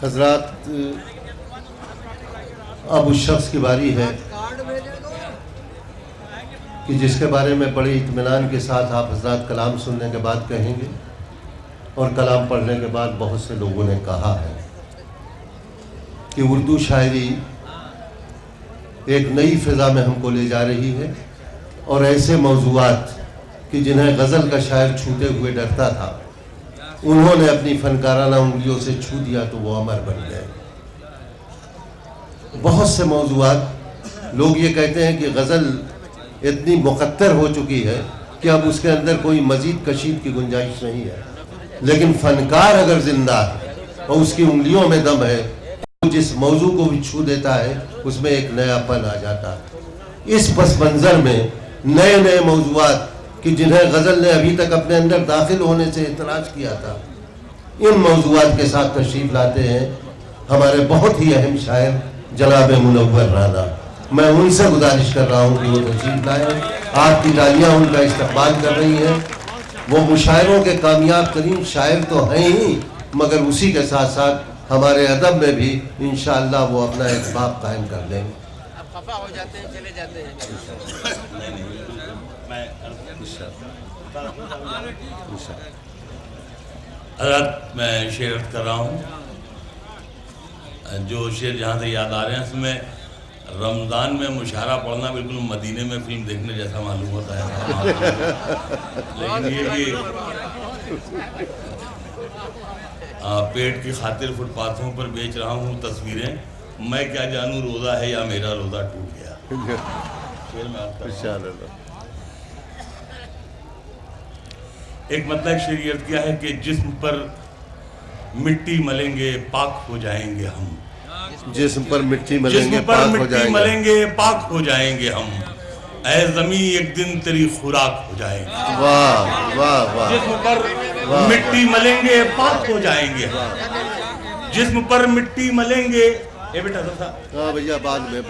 حضرات، اب اس شخص کی باری ہے کہ جس کے بارے میں بڑے اطمینان کے ساتھ آپ حضرات کلام سننے کے بعد کہیں گے، اور کلام پڑھنے کے بعد بہت سے لوگوں نے کہا ہے کہ اردو شاعری ایک نئی فضا میں ہم کو لے جا رہی ہے، اور ایسے موضوعات کہ جنہیں غزل کا شاعر چھوتے ہوئے ڈرتا تھا، انہوں نے اپنی فنکارانہ انگلیوں سے چھو دیا تو وہ امر بن گئے۔ بہت سے موضوعات، لوگ یہ کہتے ہیں کہ غزل اتنی مقطر ہو چکی ہے کہ اب اس کے اندر کوئی مزید کشید کی گنجائش نہیں ہے، لیکن فنکار اگر زندہ ہے اور اس کی انگلیوں میں دم ہے، تو جس موضوع کو بھی چھو دیتا ہے اس میں ایک نیا پن آ جاتا ہے۔ اس پس منظر میں نئے نئے موضوعات کہ جنہیں غزل نے ابھی تک اپنے اندر داخل ہونے سے اعتراض کیا تھا، ان موضوعات کے ساتھ تشریف لاتے ہیں ہمارے بہت ہی اہم شاعر جناب منور رانا۔ میں ان سے گزارش کر رہا ہوں کہ وہ تشریف لائیں۔ آپ کی تالیاں ان کا استقبال کر رہی ہیں۔ وہ مشاعروں کے کامیاب ترین شاعر تو ہیں ہی، مگر اسی کے ساتھ ساتھ ہمارے ادب میں بھی انشاءاللہ وہ اپنا ایک باب قائم کر دیں گے۔ اب خفا ہو جاتے ہیں، چلے جاتے ہیں۔ حضرت میں شعر کر رہا ہوں، جو شعر جہاں سے یاد آ رہے ہیں، اس میں رمضان میں مشاعرہ پڑھنا بالکل مدینے میں فلم دیکھنے جیسا معلوم ہوتا ہے، لیکن یہ بھی پیٹ کی خاطر فٹ پاتھوں پر بیچ رہا ہوں تصویریں، میں کیا جانوں روزہ ہے یا میرا روزہ ٹوٹ گیا۔ ایک مطلب شریعت کیا ہے کہ جسم پر مٹی ملیں گے پاک ہو جائیں گے ہم، جسم پر مٹی ملیں جسم گے پر پاک ہو مٹی جائیں گے۔ ملیں گے پاک ہو جائیں گے ہم، اے زمین ایک دن تیری خوراک ہو جائیں گے۔ واہ واہ واہ، جسم پر مٹی ملیں گے پاک ہو جائیں گے ہم، جسم پر مٹی ملیں گے، اے بیٹا ہاں بھیا بعد میں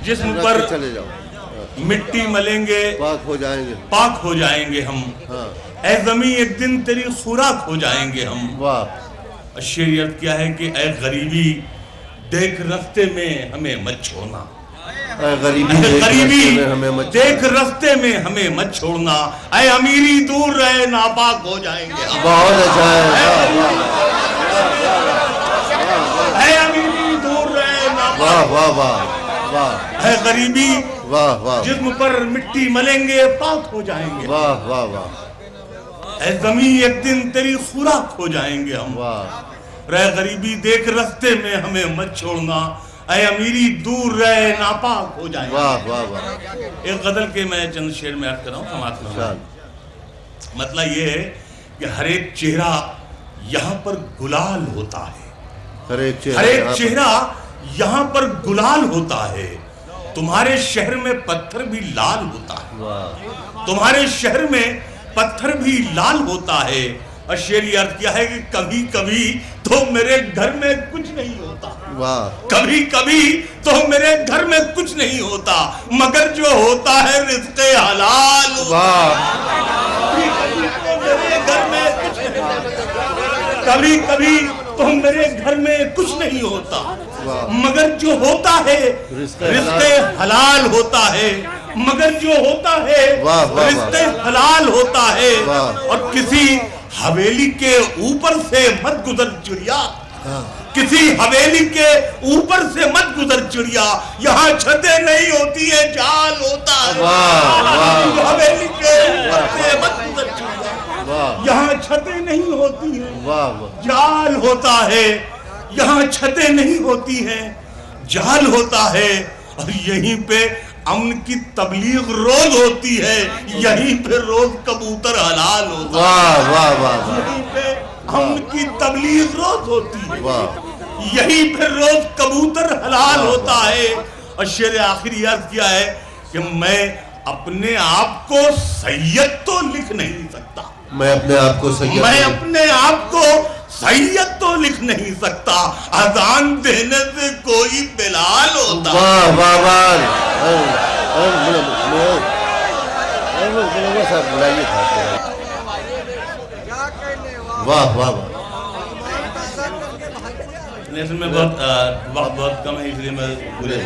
جسم پر چلے جاؤ، مٹی ملیں گے پاک ہو جائیں گے۔ پاک ہو جائیں گے ہم، ہاں اے زمین ایک دن تیری خوراک ہو جائیں گے ہم۔ واہ، شریعت کیا ہے کہ اے غریبی دیکھ رستے میں ہمیں مت چھوڑنا، اے غریبی اے غریبی ہمیں مت دیکھ رستے میں ہمیں مت چھوڑنا، اے امیری دور رہے ناپاک ہو جائیں گے ہم۔ بہت اچھا ہے، اے امیری دور رہے ناپاک، واہ واہ واہ واہ، اے غریبی واہ واہ، جسم پر مٹی ملیں گے پاک ہو جائیں گے، واہ واہ واہ، اے زمین ایک دن تیری خوراک ہو جائیں گے ہم۔ واہ، رہ غریبی دیکھ رستے میں ہمیں مت چھوڑنا، اے امیری دور رہے ناپاک ہو جائیں گے۔ واہ واہ واہ، ایک غزل کے میں چند شعر میں عرض کر رہا ہوں، سماعت فرمائیں۔ مطلب یہ ہے کہ ہر ایک چہرہ یہاں پر گلال ہوتا ہے، ہر ایک ہر ایک چہرہ یہاں پر گلال ہوتا ہے، تمہارے شہر میں پتھر بھی لال ہوتا ہے، تمہارے شہر میں پتھر بھی لال ہوتا ہے۔ اور شعری عرض کیا ہے کہ کبھی کبھی تو میرے گھر میں کچھ نہیں ہوتا، کبھی کبھی تو میرے گھر میں کچھ نہیں ہوتا، مگر جو ہوتا ہے رزق حلال کبھی کبھی تو میرے گھر میں کچھ نہیں ہوتا، مگر جو ہوتا ہے رزق حلال ہوتا ہے، مگر جو ہوتا ہے رزق حلال ہوتا ہے۔ اور کسی حویلی کے اوپر سے مت گزر چڑیا، کسی حویلی کے اوپر سے مت گزر چڑیا، یہاں چھتیں نہیں ہوتی ہے جال ہوتا ہے۔ حویلی کے اوپر سے مت گزر چڑیا، یہاں چھتیں نہیں ہوتی ہیں جال ہوتا ہے، یہاں چھتیں نہیں ہوتی ہیں جال ہوتا ہے۔ اور یہیں پہ امن کی تبلیغ روز ہوتی ہے، یہیں پہ روز کبوتر حلال ہوتا ہے، یہیں پہ امن کی تبلیغ روز ہوتی ہے، یہیں پہ روز کبوتر حلال ہوتا ہے۔ اور شعر آخری عرض کیا ہے کہ میں اپنے آپ کو سید تو لکھ نہیں سکتا، میں اپنے آپ کو سید میں اپنے آپ کو سید تو لکھ نہیں سکتا، اذان دینے سے کوئی بلال ہوتا۔ واہ واہ واہ، واہ واہ واہ، اصل میں بہت وقت بہت کم ہے، اس لیے میں پورے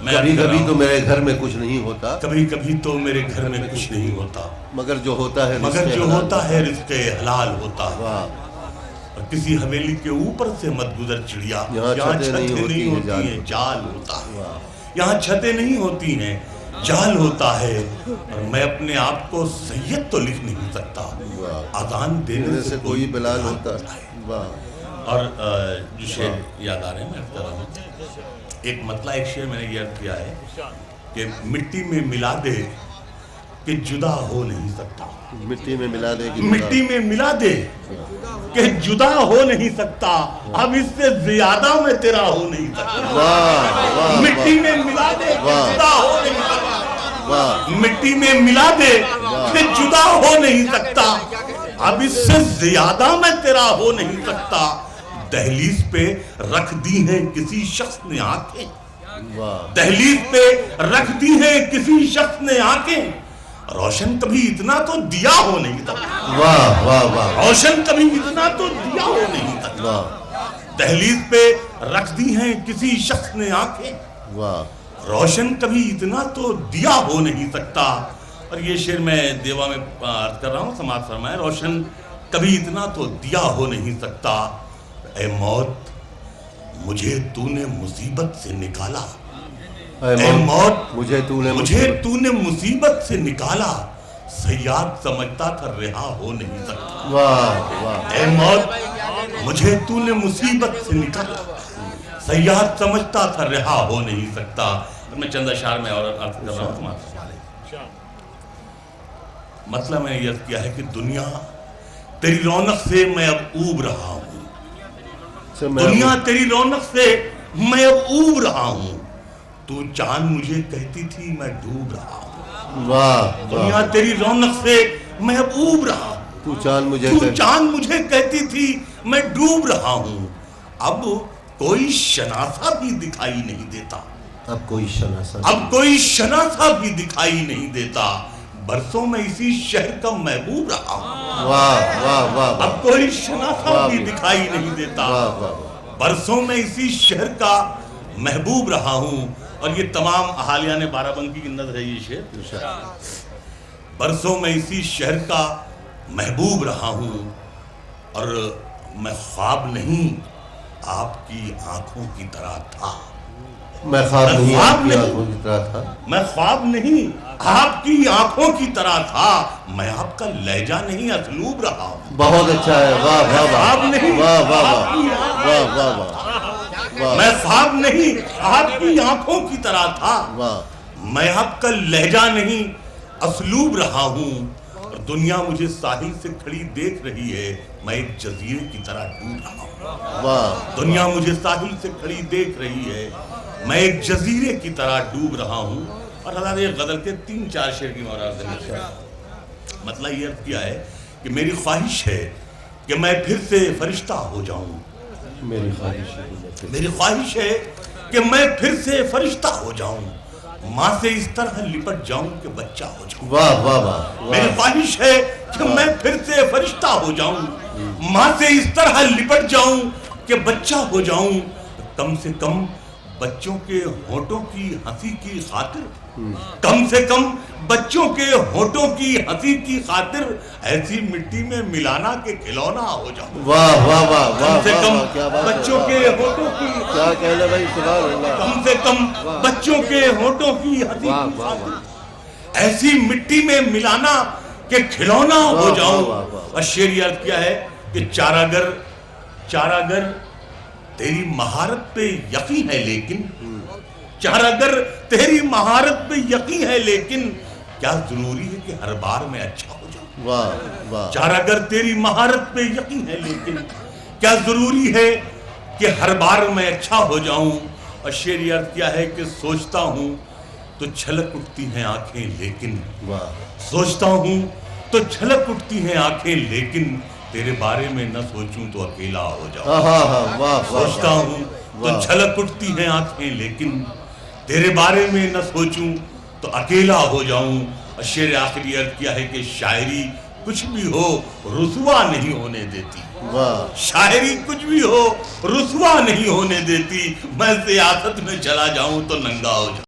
کبھی کبھی تو میرے گھر میں کچھ نہیں ہوتا، کبھی کبھی تو میرے گھر میں کچھ نہیں ہوتا، مگر جو ہوتا ہے مگر جو ہوتا ہے رزق حلال ہوتا ہے۔ واہ، اور کسی حویلی کے اوپر سے مت گزر چڑیا، یہاں چھتیں نہیں ہوتی ہیں، ہیں، جال ہوتا ہے۔ یہاں چھتیں نہیں ہوتی ہیں، جال ہوتا ہے۔ اور میں اپنے آپ کو سید تو لکھ نہیں سکتا، اذان دینے سے کوئی بلال ہوتا ہے۔ واہ، اور جو شعر یاد آ رہے ہیں میں عرض کر رہا ہوں، ایک مطلع ایک شعر میں نے یہ عرض کیا ہے کہ مٹی میں ملا دے کہ جدا ہو نہیں سکتا، مٹی میں ملا دے کہ مٹی میں ملا دے کہ جدا ہو نہیں سکتا، اب اس سے زیادہ میں تیرا ہو نہیں سکتا۔ واہ واہ، مٹی میں ملا دے کہ جدا ہو نہیں سکتا، واہ، مٹی میں ملا دے کہ جدا ہو نہیں سکتا، اب اس سے زیادہ میں تیرا ہو نہیں سکتا۔ دہلیز پہ رکھ دی ہیں کسی شخص نے آنکھیں، واہ، دہلیز پہ رکھ دی ہیں کسی شخص نے آنکھیں، روشن کبھی اتنا تو دیا ہو نہیں سکتا، واہ واہ واہ، روشن کبھی اتنا تو دیا ہو نہیں سکتا۔ واہ دہلیز پہ رکھ دی ہیں کسی شخص نے آنکھیں، واہ، روشن کبھی اتنا تو دیا ہو نہیں سکتا۔ اور یہ شعر میں دیوا میں عرض کر رہا ہوں، سماعت فرمائیں، روشن کبھی اتنا تو دیا ہو نہیں سکتا۔ اے موت مجھے تو نے مصیبت سے نکالا، اے موت مجھے تو نے مصیبت سے نکالا، صیاد سمجھتا تھا رہا ہو نہیں سکتا۔ واہ واہ، اے موت مجھے تو نے مصیبت سے نکالا، صیاد سمجھتا تھا رہا ہو نہیں سکتا۔ میں چند اشعار میں اور عرض کر رہا ہوں، مطلب میں نے یہ کیا ہے کہ دنیا تیری رونق سے میں اب اوب رہا ہوں، دنیا تیری رونق سے میں اب اوب رہا ہوں، تو چاند مجھے کہتی تھی میں ڈوب رہا ہوں۔ واہ، دنیا تیری رونق سے میں اب اوب رہا ہوں، تو چاند مجھے کہتی تھی میں ڈوب رہا ہوں، اب کوئی شناسا بھی دکھائی نہیں دیتا، اب کوئی شناسا بھی دکھائی نہیں دیتا، برسوں میں اسی شہر کا محبوب رہا ہوں۔ واہ واہ واہ، اب کوئی شناسا بھی دکھائی نہیں دیتا، برسوں میں اسی شہر کا محبوب رہا ہوں۔ اور یہ تمام اہالیان بارہ بنکی کی نظر ہے یہ شعر، برسوں میں اسی شہر کا محبوب رہا ہوں، اور میں خواب نہیں آپ کی آنکھوں کی طرح تھا، میں خواب نہیں آپ کی آنکھوں کی طرح تھا، میں خواب نہیں آپ کی آنکھوں کی طرح تھا، میں آپ کا لہجہ نہیں اسلوب رہا ہوں۔ بہت اچھا ہے، واہ واہ واہ، خواب نہیں واہ واہ آپ کی واہ، واہ واہ واہ، میں خواب نہیں آپ کی آنکھوں کی طرح تھا، واہ، میں آپ کا لہجہ نہیں اسلوب رہا ہوں، اور دنیا مجھے ساحل سے کھڑی دیکھ رہی ہے، میں ایک جزیرے کی طرح ڈوب رہا ہوں۔ واہ، دنیا مجھے ساحل سے کھڑی دیکھ رہی ہے، میں ایک جزیرے کی طرح ڈوب رہا ہوں۔ اور حضرت یہ غزل کے 3-4 شعر کی مورد ہے، مطلب یہ کیا ہے کہ میری خواہش ہے کہ میں پھر سے فرشتہ ہو جاؤں، میری خواہش ہے کہ میں پھر سے فرشتہ ہو جاؤں، ماں سے اس طرح لپٹ جاؤں کہ بچہ ہو جاؤں۔ واہ واہ واہ، میری خواہش ہے کہ میں پھر سے فرشتہ ہو جاؤں، ماں سے اس طرح لپٹ جاؤں کہ بچہ ہو جاؤں، کم سے کم بچوں کے ہونٹوں کی ہنسی کی خاطر، کم سے کم بچوں کے ہونٹوں کی ہنسی کی خاطر ایسی مٹی میں ملانا کہ کھلونا ہو جاؤں۔ واہ واہ واہ، کم سے کم کیا بات، بچوں کے ہونٹوں کی، کیا کہنا بھائی، سبحان اللہ، کم سے کم بچوں کے ہونٹوں کی ہنسی کی خاطر ایسی مٹی میں ملانا کہ کھلونا ہو جاؤں۔ اور شعر یہ عرض کیا ہے کہ چاراگر تیری مہارت پہ یقین ہے لیکن، چاراگر تیری مہارت پہ یقین ہے لیکن، کیا ضروری ہے کہ ہر بار میں اچھا ہو جاؤں۔ واہ واہ، چاراگر تیری مہارت پہ یقین ہے لیکن، کیا ضروری ہے کہ ہر بار میں اچھا ہو جاؤں۔ اور شعر یہ عرض کیا ہے کہ سوچتا ہوں تو چھلک اٹھتی ہیں آنکھیں لیکن، سوچتا ہوں تو چھلک اٹھتی ہیں آنکھیں لیکن، تیرے بارے میں نہ سوچوں تو اکیلا ہو جاؤں۔ سوچتا ہوں تو چھلک اٹھتی ہیں آنکھیں لیکن، تیرے بارے میں نہ سوچوں تو اکیلا ہو جاؤں۔ اور شعر آخری عرض کیا ہے کہ شاعری کچھ بھی ہو رسوا نہیں ہونے دیتی، واہ شاعری کچھ بھی ہو رسوا نہیں ہونے دیتی، میں سیاست میں چلا جاؤں تو ننگا ہو جاؤں۔